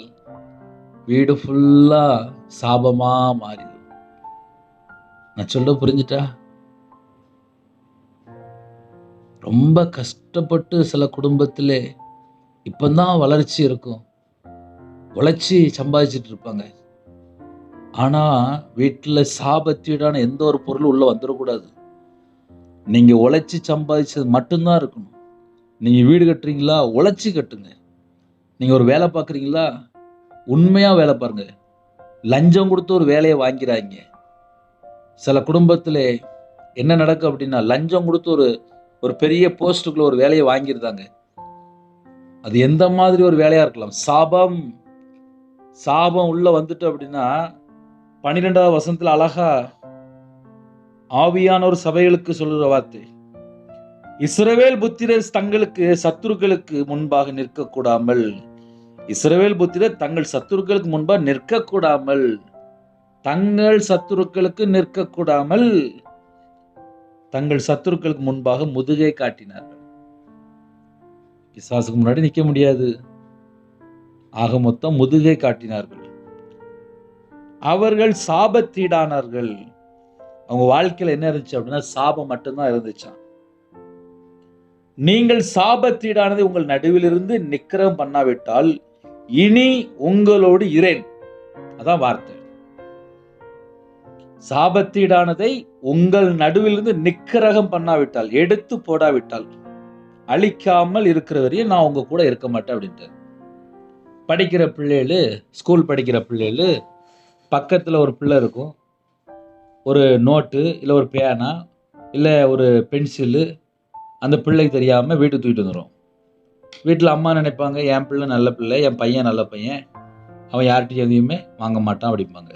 வீடு ஃபுல்லா சாபமா மாறிடும். நான் சொல்ல புரிஞ்சுட்டா? ரொம்ப கஷ்டப்பட்டு சில குடும்பத்திலே இப்பதான் வளர்ச்சி இருக்கும், உழைச்சி சம்பாதிச்சிட்டு இருப்பாங்க. ஆனா வீட்டுல சாபத்தீடான எந்த ஒரு பொருளும் உள்ள வந்துடக்கூடாது. நீங்க உழைச்சி சம்பாதிச்சது மட்டும்தான் இருக்கணும். நீங்க வீடு கட்டுறீங்களா, உழைச்சி கட்டுங்க. நீங்க ஒரு வேலை பார்க்குறீங்களா, உண்மையா வேலை பாருங்க. லஞ்சம் கொடுத்து ஒரு வேலையை வாங்கிறாங்க. சில குடும்பத்துல என்ன நடக்கும் அப்படின்னா, லஞ்சம் கொடுத்து ஒரு பெரிய போஸ்டுக்குள்ள ஒரு வேலையை வாங்கிருந்தாங்க. அது எந்த மாதிரி ஒரு வேலையா இருக்கலாம். சாபம் உள்ள வந்துட்டு அப்படின்னா, 12ஆம் வசனத்துல அழகா ஆவியானவர் சபைகளுக்கு சொல்லுற வார்த்தை, இஸ்ரவேல் புத்திரர் தங்களுக்கு சத்துருக்களுக்கு முன்பாக நிற்கக்கூடாமல், இஸ்ரவேல் புத்திரர் தங்கள் சத்துருக்களுக்கு முன்பாக நிற்கக்கூடாமல், தங்கள் சத்துருக்களுக்கு நிற்கக்கூடாமல் தங்கள் சத்துருக்களுக்கு முன்பாக முதுகை காட்டினார்கள். பிசாசுக்கு முன்னாடி நிற்க முடியாது. ஆக மொத்தம் முதுகை காட்டினார்கள். அவர்கள் சாபத்தீடானார்கள். அவங்க வாழ்க்கையில என்ன இருந்துச்சு அப்படின்னா, சாபம் மட்டும்தான் இருந்துச்சாம். நீங்கள் சாபத்தீடானதை உங்கள் நடுவிலிருந்து நிக்கிரம் பண்ணாவிட்டால் இனி உங்களோடு இரேன். அதான் வார்த்தை. சாபத்தீடானதை உங்கள் நடுவிலிருந்து நிக்கிரகம் பண்ணாவிட்டால், எடுத்து போடாவிட்டால், அழிக்காமல் இருக்கிற வரையும் நான் உங்க கூட இருக்க மாட்டேன் அப்படின்ட்டு. படிக்கிற பிள்ளைகளு, ஸ்கூல் படிக்கிற பிள்ளைகளு பக்கத்துல ஒரு பிள்ளை இருக்கும், ஒரு நோட்டு இல்லை ஒரு பேனா இல்லை ஒரு பென்சிலு, அந்த பிள்ளைக்கு தெரியாம வீட்டுக்கு தூக்கிட்டு வந்துடும். வீட்டில் அம்மா நினைப்பாங்க, என் பிள்ளை நல்ல பிள்ளை, என் பையன் நல்ல பையன், அவன் யார்கிட்டையும் எதையுமே வாங்க மாட்டான் அப்படிம்பாங்க.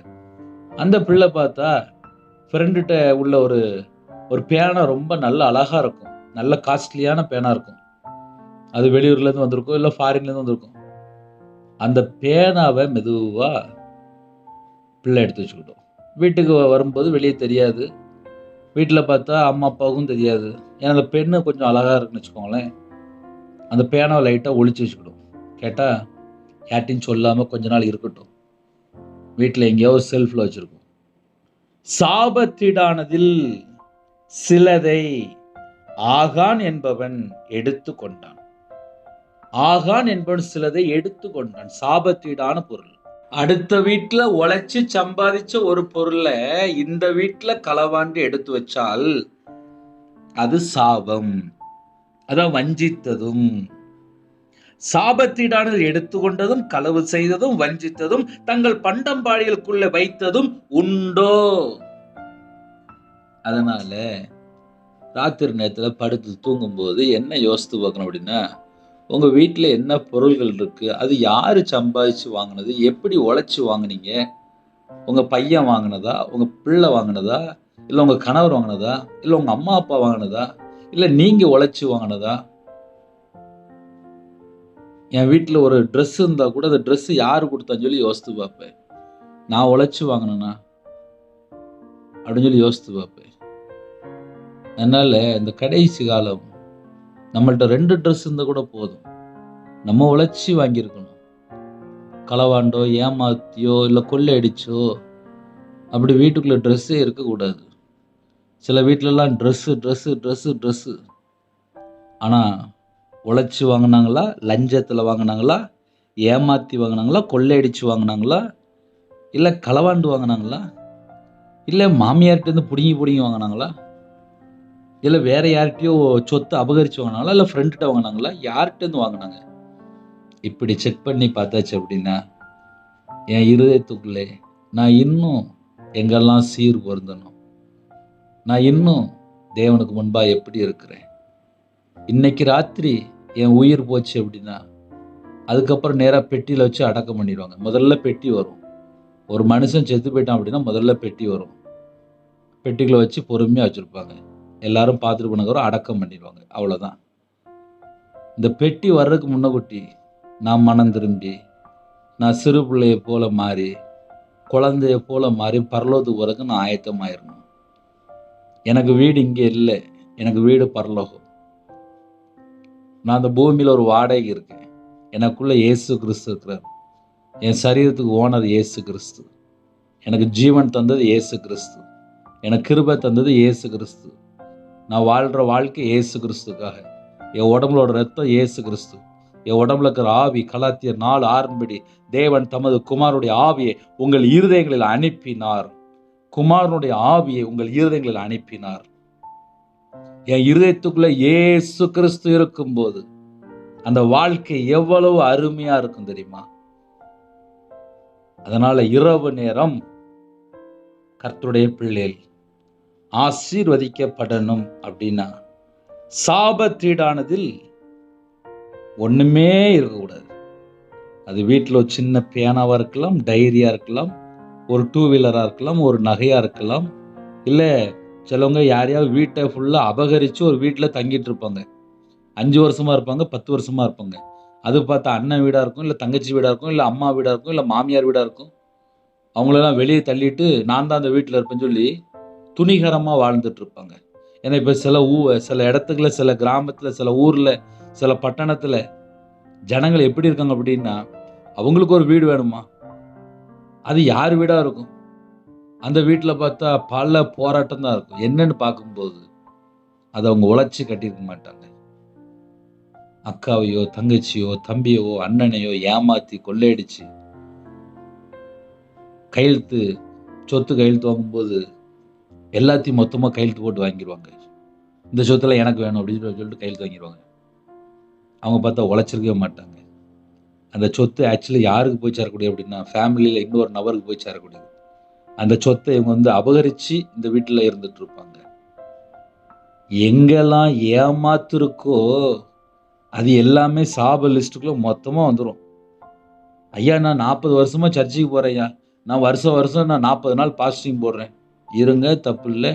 அந்த பிள்ளை பார்த்தா ஃப்ரெண்டுகிட்ட உள்ள ஒரு பேனா ரொம்ப நல்ல அழகா இருக்கும், நல்ல காஸ்ட்லியான பேனா இருக்கும். அது வெளியூர்லேருந்து வந்திருக்கும், இல்லை ஃபாரின்லேருந்து வந்திருக்கும். அந்த பேனாவை மெதுவா பிள்ளை எடுத்து வச்சுக்கிட்டோம். வீட்டுக்கு வரும்போது வெளியே தெரியாது, வீட்டில் பார்த்தா அம்மா அப்பாவுக்கும் தெரியாது. ஏன்னா அந்த பெண்ணு கொஞ்சம் அழகாக இருக்குன்னு வச்சுக்கோங்களேன். அந்த பேனாவை லைட்டாக ஒழிச்சு வச்சுக்கிடும். கேட்டால் யார்ட்டையும் சொல்லாமல் கொஞ்ச நாள் இருக்கட்டும், வீட்டில் எங்கேயாவது செல்ஃபில் வச்சுருக்கோம். சாபத்தீடானதில் சிலதை ஆகான் என்பவன் எடுத்து கொண்டான். ஆகான் என்பவன் சிலதை எடுத்து கொண்டான். சாபத்தீடான பொருள். அடுத்த வீட்டில் உழைச்சி சம்பாதிச்ச ஒரு பொருளை இந்த வீட்டில் களவாண்டு எடுத்து வச்சால் அது சாபம். அதான் வஞ்சித்ததும். சாபத்தீடானது எடுத்துக்கொண்டதும் களவு செய்ததும் வஞ்சித்ததும் தங்கள் பண்டம்பாடிகளுக்குள்ள வைத்ததும் உண்டோ. அதனால ராத்திரி நேரத்துல படுத்து தூங்கும்போது என்ன யோசித்து பார்க்கணும் அப்படின்னா, உங்க வீட்டுல என்ன பொருள்கள் இருக்கு, அது யாரு சம்பாதிச்சு வாங்கினது, எப்படி உழைச்சு வாங்கினீங்க, உங்க பையன் வாங்கினதா, உங்க பிள்ளை வாங்கினதா, இல்ல உங்க கணவர் வாங்கினதா, இல்ல உங்க அம்மா அப்பா வாங்கினதா, இல்ல நீங்க உழைச்சு வாங்கினதா. என் வீட்டில் ஒரு ட்ரெஸ் இருந்தால் கூட அந்த ட்ரெஸ் யார் கொடுத்தான்னு சொல்லி யோசித்து பார்ப்பேன். நான் உழைச்சி வாங்கினேன்னா அப்படின்னு சொல்லி யோசித்து பார்ப்பேன். அதனால் இந்த கடைசி காலம் நம்மள்ட்ட 2 ட்ரெஸ் இருந்தால் கூட போதும். நம்ம உழைச்சி வாங்கியிருக்கணும். களவாண்டோ ஏமாத்தியோ இல்லை கொள்ளையடிச்சோ அப்படி வீட்டுக்குள்ளே ட்ரெஸ்ஸே இருக்கக்கூடாது. சில வீட்டிலலாம் ட்ரெஸ்ஸு. ஆனால் உழைச்சி வாங்கினாங்களா, லஞ்சத்தில் வாங்கினாங்களா, ஏமாற்றி வாங்கினாங்களா, கொள்ளையடிச்சு வாங்கினாங்களா, இல்லை களவாண்டு வாங்கினாங்களா, இல்லை மாமியார்கிட்டேருந்து பிடுங்கி வாங்கினாங்களா, இல்லை வேற யார்கிட்டயோ சொத்தை அபகரித்து வாங்கினாங்களா, இல்லை ஃப்ரெண்ட்கிட்ட வாங்கினாங்களா, யார்கிட்டேருந்து வாங்கினாங்க. இப்படி செக் பண்ணி பார்த்தாச்சு அப்படின்னா என் இருதயத்துக்குள்ளே நான் இன்னும் எங்கெல்லாம் சீர் பொருந்தணும், நான் இன்னும் தேவனுக்கு முன்பாக எப்படி இருக்கிறேன். இன்னைக்கு ராத்திரி என் உயிர் போச்சு அப்படின்னா அதுக்கப்புறம் நேராக பெட்டியில் வச்சு அடக்கம் பண்ணிடுவாங்க. முதல்ல பெட்டி வரும். ஒரு மனுஷன் செத்து போயிட்டான் அப்படின்னா முதல்ல பெட்டி வரும். பெட்டிகளை வச்சு பொறுமையாக வச்சுருப்பாங்க. எல்லாரும் பார்த்துட்டு போனதுக்கப்புறம் அடக்கம் பண்ணிடுவாங்க. அவ்வளோதான். இந்த பெட்டி வர்றதுக்கு முன்னகுட்டி நான் மனம் திரும்பி, நான் சிறு பிள்ளையை போல மாறி, குழந்தைய போல மாறி பரலோகத்துக்கு போகிறதுக்கு நான் ஆயத்தமாயிடணும். எனக்கு வீடு இங்கே இல்லை, எனக்கு வீடு பரலோகம். நான் அந்த பூமியில் ஒரு வாடகை இருக்கேன். எனக்குள்ள இயேசு கிறிஸ்து இருக்கிறார். என் சரீரத்துக்கு ஓனர் இயேசு கிறிஸ்து. எனக்கு ஜீவன் தந்தது இயேசு கிறிஸ்து. எனக்கு கிருபை தந்தது இயேசு கிறிஸ்து. நான் வாழ்கிற வாழ்க்கை இயேசு கிறிஸ்துக்காக. என் உடம்புலோட ரத்தம் இயேசு கிறிஸ்து. என் உடம்புல இருக்கிற ஆவி கலாத்தியர் 4:6 தேவன் தமது குமாரனுடைய ஆவியை உங்கள் இருதயங்களில் அனுப்பினார். குமாரனுடைய ஆவியை உங்கள் இருதயங்களில் அனுப்பினார். என் இருதயத்துக்குள்ள இயேசு கிறிஸ்து இருக்கும்போது அந்த வாழ்க்கை எவ்வளவு அருமையா இருக்கும் தெரியுமா. அதனால இரவு நேரம் கர்த்தருடைய பிள்ளைகள் ஆசீர்வதிக்கப்படணும் அப்படின்னா சாபத்தீடானதில் ஒண்ணுமே இருக்கக்கூடாது. அது வீட்டில் ஒரு சின்ன பேனாவா இருக்கலாம், டைரியா இருக்கலாம், ஒரு 2 வீலரா இருக்கலாம், ஒரு நகையா இருக்கலாம், இல்லை சிலவங்க யாரையாவது வீட்டை ஃபுல்லாக அபகரித்து ஒரு வீட்டில் தங்கிட்டு இருப்பாங்க. 5 வருஷமா இருப்பாங்க, 10 வருஷமா இருப்பாங்க. அது பார்த்தா அண்ணன் வீடாக இருக்கும், இல்லை தங்கச்சி வீடாக இருக்கும், இல்லை அம்மா வீடாக இருக்கும், இல்லை மாமியார் வீடாக இருக்கும். அவங்களெல்லாம் வெளியே தள்ளிட்டு நான் தான் அந்த வீட்டில் இருப்பேன்னு சொல்லி துணிகரமாக வாழ்ந்துட்டு இருப்பாங்க. ஏன்னா இப்போ சில இடத்துக்குள்ள, சில கிராமத்தில், சில ஊரில், சில பட்டணத்தில் ஜனங்கள் எப்படி இருக்காங்க அப்படின்னா, அவங்களுக்கு ஒரு வீடு வேணுமா, அது யார் வீடாக இருக்கும். அந்த வீட்டில் பார்த்தா பல போராட்டம் தான் இருக்கும். என்னன்னு பார்க்கும்போது அதை அவங்க உழைச்சி கட்டியிருக்க மாட்டாங்க. அக்காவையோ தங்கச்சியோ தம்பியோ அண்ணனையோ ஏமாத்தி கொள்ளையடிச்சு சொத்து கையெழுத்து வாங்கும்போது எல்லாத்தையும் மொத்தமாக கையெழுத்து போட்டு வாங்கிடுவாங்க. இந்த சொத்துல எனக்கு வேணும் அப்படின்னு சொல்லிட்டு கையெழுத்து வாங்கிடுவாங்க. அவங்க பார்த்தா உழைச்சிருக்கவே மாட்டாங்க. அந்த சொத்து ஆக்சுவலி யாருக்கு போய் சேரக்கூடிய அப்படின்னா ஃபேமிலியில் இன்னொரு நபருக்கு போய் சேரக்கூடியது. அந்த சொத்தை இவங்க அபகரித்து இந்த வீட்டில் இருந்துட்டு இருப்பாங்க. எங்கெல்லாம் ஏமாத்திருக்கோ அது எல்லாமே சாப லிஸ்ட்டுக்குள்ள மொத்தமாக வந்துடும். ஐயா நான் 40 வருஷமாக சர்ச்சுக்கு போகிறேன்யா, நான் வருஷம் நான் 40 நாள் பாஸ்டிங் போடுறேன். இருங்க, தப்பு இல்லை.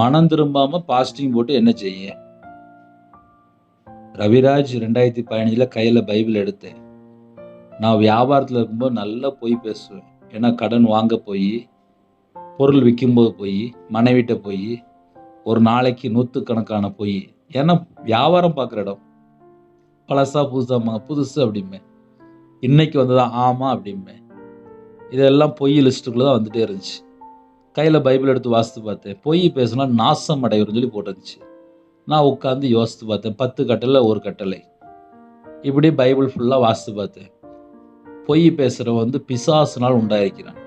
மனம் திரும்பாமல் பாஸ்டிங் போட்டு என்ன செய்ய. ரவிராஜ் 2015 கையில் பைபிள் எடுத்தேன். நான் வியாபாரத்தில் இருக்கும்போது நல்லா போய் பேசுவேன். ஏன்னா கடன் வாங்க போய், பொருள் விற்கும்போது போய், மனைவிட்ட போய், ஒரு நாளைக்கு 100கணக்கான போய். ஏன்னா வியாபாரம் பார்க்குற இடம். பழசா புதுசு அப்படிம்பேன். இன்னைக்கு வந்ததான் ஆமாம் அப்படிம்பேன். இதெல்லாம் பொய் லிஸ்ட்டுக்குள்ளே தான் வந்துகிட்டே இருந்துச்சு. கையில் பைபிள் எடுத்து வாசித்து பார்த்தேன். பொய் பேசினா நாசம் அடைவர்னு சொல்லி போட்டுருந்துச்சு. நான் உட்காந்து யோசித்து பார்த்தேன். 10 கட்டளை ஒரு கட்டளை, இப்படி பைபிள் ஃபுல்லாக வாசித்து பார்த்தேன். பொய் பேசுகிறவன் பிசாசுனால் உண்டாயிருக்கிறான்.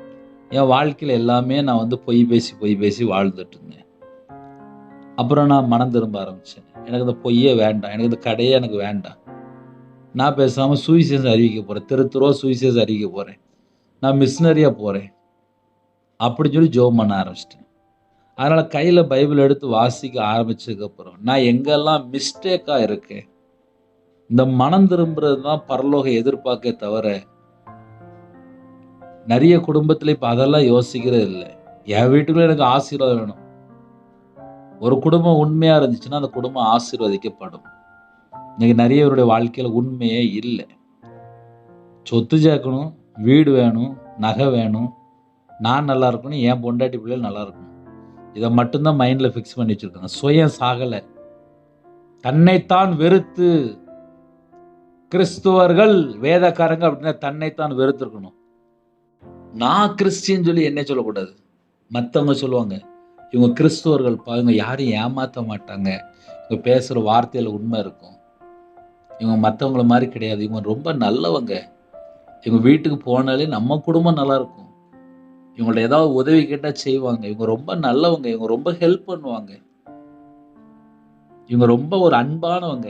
என் வாழ்க்கையில் எல்லாமே நான் பொய் பேசி வாழ்ந்துட்டு இருந்தேன். அப்புறம் நான் மனம் திரும்ப ஆரம்பித்தேன். எனக்கு இந்த பொய்யே வேண்டாம், எனக்கு இந்த கடையே எனக்கு வேண்டாம். நான் பேசாமல் சுவிசேஷம் அறிவிக்க போகிறேன், தெருவா சுவிசேஷம் அறிவிக்க போகிறேன், நான் மிஷினரியாக போகிறேன் அப்படின்னு சொல்லி ஜெபம் பண்ண ஆரம்பிச்சிட்டேன். அதனால் கையில் பைபிள் எடுத்து வாசிக்க ஆரம்பித்ததுக்கப்புறம் நான் எங்கெல்லாம் மிஸ்டேக்காக இருக்கேன், இந்த மனம் திரும்புறது தான் பரலோக எதிர்பார்க்க தவிர நிறைய குடும்பத்தில் இப்போ அதெல்லாம் யோசிக்கிறது இல்லை. என் வீட்டுக்குள்ள எனக்கு ஆசீர்வாதம் வேணும். ஒரு குடும்பம் உண்மையாக இருந்துச்சுன்னா அந்த குடும்பம் ஆசீர்வதிக்கப்படும். இன்னைக்கு நிறையவருடைய வாழ்க்கையில் உண்மையே இல்லை. சொத்து சேர்க்கணும், வீடு வேணும், நகை வேணும், நான் நல்லா இருக்கணும், என் பொண்டாட்டி பிள்ளைகள் நல்லா இருக்கணும், இதை மட்டும்தான் மைண்டில் ஃபிக்ஸ் பண்ணி வச்சுருக்காங்க. சுயம் சாகலை. தன்னைத்தான் வெறுத்து கிறிஸ்துவர்கள் வேதக்காரங்க அப்படின்னா தன்னைத்தான் வெறுத்துருக்கணும். நான் கிறிஸ்டின்னு சொல்லி என்ன சொல்லக்கூடாது. மற்றவங்க சொல்லுவாங்க இவங்க கிறிஸ்துவர்கள், இவங்க யாரையும் ஏமாற்ற மாட்டாங்க, இவங்க பேசுகிற வார்த்தையில் உண்மை இருக்கும், இவங்க மற்றவங்கள மாதிரி கிடையாது, இவங்க ரொம்ப நல்லவங்க, இவங்க வீட்டுக்கு போனாலே நம்ம குடும்பம் நல்லாயிருக்கும், இவங்கள்ட்ட ஏதாவது உதவி கேட்டால் செய்வாங்க, இவங்க ரொம்ப நல்லவங்க, இவங்க ரொம்ப ஹெல்ப் பண்ணுவாங்க, இவங்க ரொம்ப ஒரு அன்பானவங்க,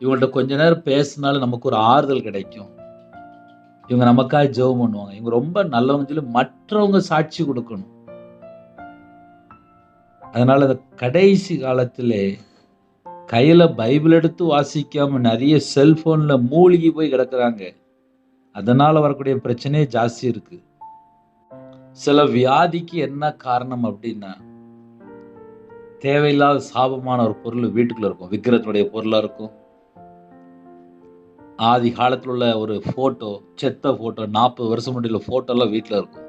இவங்கள்ட்ட கொஞ்ச நேரம் பேசினாலும் நமக்கு ஒரு ஆறுதல் கிடைக்கும், இவங்க நமக்காக ஜெபம் பண்ணுவாங்க, இவங்க ரொம்ப நல்லவங்க சொல்லி மற்றவங்க சாட்சி கொடுக்கணும். அதனால் அந்த கடைசி காலத்தில் கையில் பைபிள் எடுத்து வாசிக்காமல் நிறைய செல்ஃபோனில் மூழ்கி போய் கிடக்கிறாங்க. அதனால் வரக்கூடிய பிரச்சனையே ஜாஸ்தி இருக்குது. சில வியாதிக்கு என்ன காரணம் அப்படின்னா, தேவையில்லாத சாபமான ஒரு பொருள் வீட்டுக்குள்ளே இருக்கும், விக்கிரத்தினுடைய பொருளாக இருக்கும். ஆதி காலத்தில் உள்ள ஒரு ஃபோட்டோ, செத்த ஃபோட்டோ, 40 வருஷம் முடியல ஃபோட்டோலாம் வீட்டில் இருக்கும்.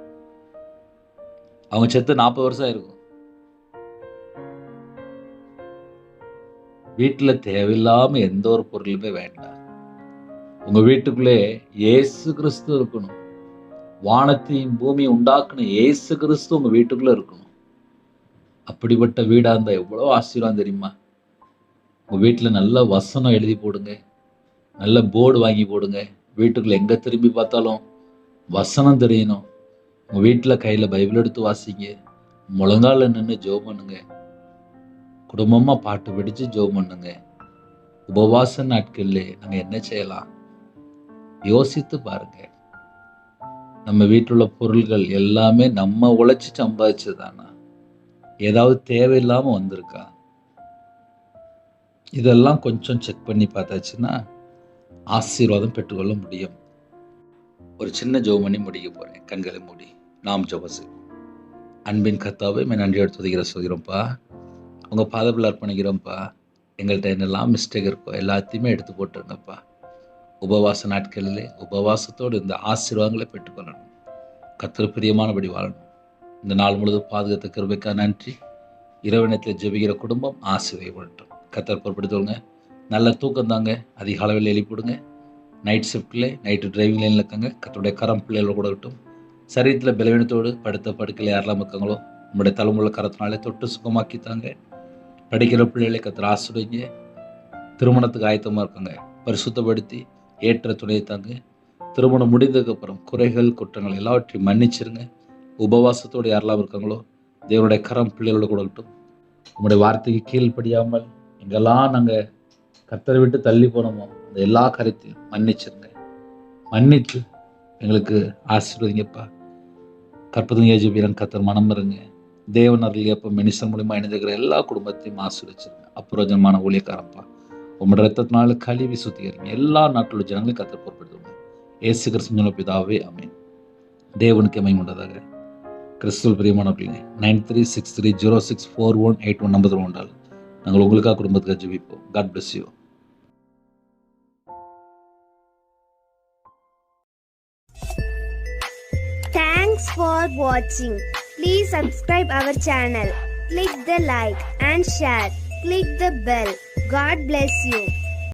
அவங்க செத்து 40 வருஷம் இருக்கும். வீட்டில் தேவையில்லாமல் எந்த ஒரு பொருளுமே வேண்டாம். உங்கள் வீட்டுக்குள்ளே இயேசு கிறிஸ்து இருக்கணும். வானத்தையும் பூமியை உண்டாக்குன இயேசு கிறிஸ்து உங்கள் வீட்டுக்குள்ளே இருக்கணும். அப்படிப்பட்ட வீடாக இருந்தால் எவ்வளோ ஆசீர்வாதம் தெரியுமா? உங்கள் வீட்டில் நல்ல வசனம் எழுதி போடுங்க, நல்ல போர்டு வாங்கி போடுங்க. வீட்டுக்குள்ளே எங்கே திரும்பி பார்த்தாலும் வசனம் தெரியணும். உங்கள் வீட்டில் கையில் பைபிள் எடுத்து வாசிங்க, முழங்கால நின்று ஜெபம் பண்ணுங்க, குடும்பமாக பாட்டு படித்து ஜெபம் பண்ணுங்க. உபவாச நாட்களில் நாங்கள் என்ன செய்யலாம் யோசித்து பாருங்க. நம்ம வீட்டில் உள்ள பொருள்கள் எல்லாமே நம்ம உழைச்சி சம்பாதிச்சதானா? ஏதாவது தேவையில்லாமல் வந்திருக்கா? இதெல்லாம் கொஞ்சம் செக் பண்ணி பார்த்தாச்சுன்னா ஆசீர்வாதம் பெற்றுக்கொள்ள முடியும். ஒரு சின்ன ஜெபம் பண்ணி முடிக்க போகிறேன். கண்களை மூடி நாம் ஜெபம் செய்வோம். அன்பின் கர்த்தாவே, நன்றி எடுத்து சொல்கிறோம்ப்பா. உங்கள் பாதத்தில் அர்ப்பணிக்கிறோம்ப்பா. எங்கள்கிட்ட என்னெல்லாம் மிஸ்டேக் இருக்கோ எல்லாத்தையுமே எடுத்து போட்டுருங்கப்பா. உபவாச நாட்களிலே உபவாசத்தோடு இந்த ஆசீர்வாதங்களை பெற்றுக்கொள்ளணும். கர்த்தர் பிரியமானபடி வாழணும். இந்த நாள் முழுவதும் பாதுகாத்த கிருபைக்காக நன்றி. இரவு நேரத்தில் ஜெபிக்கிற குடும்பம் ஆசீர்வதிக்கப்படட்டும். கர்த்தர் பொறுப்படுத்துவங்க. நல்ல தூக்கம் தாங்க. அதிக அளவில் எழுப்பிவிடுங்க. நைட் ஷிஃப்ட்டில் நைட்டு டிரைவிங் லைனில் இருக்காங்க. கர்த்தருடைய கரம் பிள்ளைகளோட கூட இருக்கட்டும். சரீரத்தில் பலவீனத்தோடு படுத்த படுக்கையில் யாரெல்லாம் இருக்காங்களோ நம்முடைய தலைமுறை கரத்தினாலே தொட்டு சுகமாக்கித்தாங்க. படிக்கிற பிள்ளைகளை கர்த்தர் ஆசீர்வதிங்க. திருமணத்துக்கு ஆயத்தமாக இருக்காங்க, பரிசுத்தப்படுத்தி ஏற்ற துணையை தாங்க. திருமணம் முடிந்ததுக்கப்புறம் குறைகள் குற்றங்கள் எல்லாவற்றையும் மன்னிச்சிருங்க. உபவாசத்தோடு யாரெல்லாம் இருக்காங்களோ தேவனுடைய கரம் பிள்ளைகளோட கூட இருக்கட்டும். நம்முடைய வார்த்தைக்கு கீழ்ப்படியாமல் எங்கெல்லாம் நாங்கள் கர்த்தரை விட்டு தள்ளி போனோமோ அந்த எல்லா காரியத்தையும் மன்னிச்சிருங்க. மன்னித்து எங்களுக்கு ஆசீர்வதிங்கப்பா. கற்பதுங்க ஜெபிக்கிறேன். கர்த்தர் மனம் இருங்க. தேவன் அருள் எப்போ மினிஸ்டர் மூலிமா இணைந்திருக்கிற எல்லா குடும்பத்தையும் ஆசீர்வதிச்சிருங்க. அப்புரோஜனமான ஊழியக்காரப்பா, உங்களோட ரத்தத்தினால கழுவி சுத்திகரிங்க. எல்லா நாட்டிலுள்ள ஜனங்களையும் கர்த்தர் பொறுப்படுத்துங்க. இயேசு கிறிஸ்து பிதாவே, ஆமென். தேவனுக்கு மகிமை உண்டதாக. கிறிஸ்துவில் பிரியமானவர்களே, 9363064181 நம்பர் உண்டால் நாங்கள் உங்களுக்காக குடும்பத்துக்காக ஜெபிப்போம். God bless you. Thanks for watching. Please subscribe our channel. Click the like and share. Click the bell. God bless you.